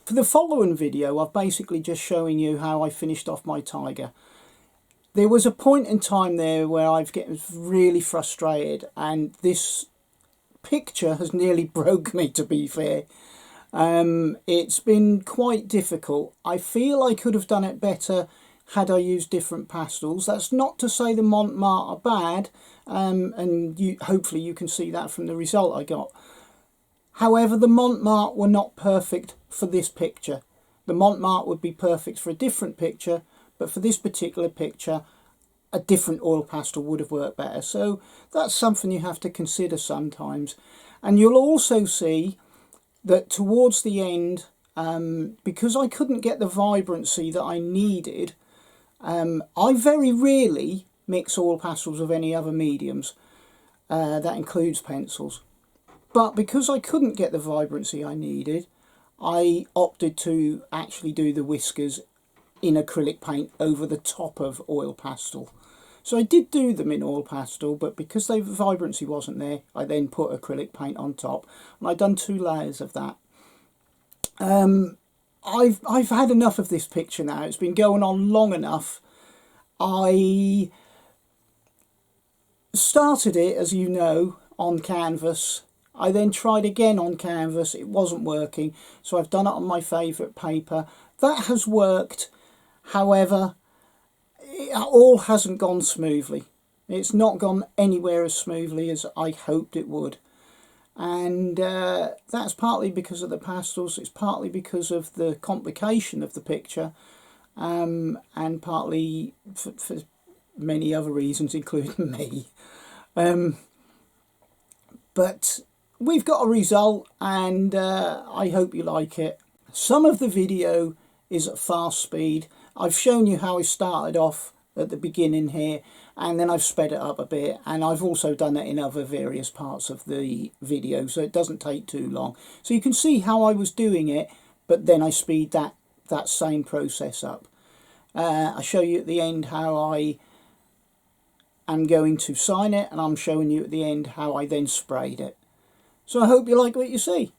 For the following video, I've basically just showing you how I finished off my tiger. There was a point in time there where I've getting really frustrated, and this picture has nearly broke me, to be fair. It's been quite difficult. I feel I could have done it better had I used different pastels. That's not to say the Mont Marte are bad, and hopefully you can see that from the result I got. However, the Mont Marte were not perfect for this picture. The Mont Marte would be perfect for a different picture, but for this particular picture, a different oil pastel would have worked better. So that's something you have to consider sometimes. And you'll also see that towards the end, because I couldn't get the vibrancy that I needed, I very rarely mix oil pastels with any other mediums. That includes pencils. But because I couldn't get the vibrancy I needed, I opted to actually do the whiskers in acrylic paint over the top of oil pastel. So I did do them in oil pastel, but because the vibrancy wasn't there, I then put acrylic paint on top, and I've done 2 layers of that. I've had enough of this picture now. It's been going on long enough. I started it, as you know, on canvas. I then tried again on canvas. It wasn't working, so I've done it on my favourite paper. That has worked. However, it all hasn't gone smoothly. It's not gone anywhere as smoothly as I hoped it would. And that's partly because of the pastels. It's partly because of the complication of the picture, and partly for many other reasons, including me. But we've got a result, and I hope you like it. Some of the video is at fast speed. I've shown you how I started off at the beginning here, and then I've sped it up a bit, and I've also done it in other various parts of the video, so it doesn't take too long. So you can see how I was doing it, but then I speed that same process up. I show you at the end how I am going to sign it, and I'm showing you at the end how I then sprayed it. So I hope you like what you see.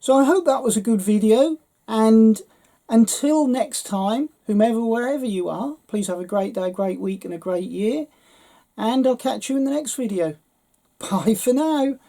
So I hope that was a good video, and until next time, whomever, wherever you are, please have a great day, great week and a great year, and I'll catch you in the next video. Bye for now.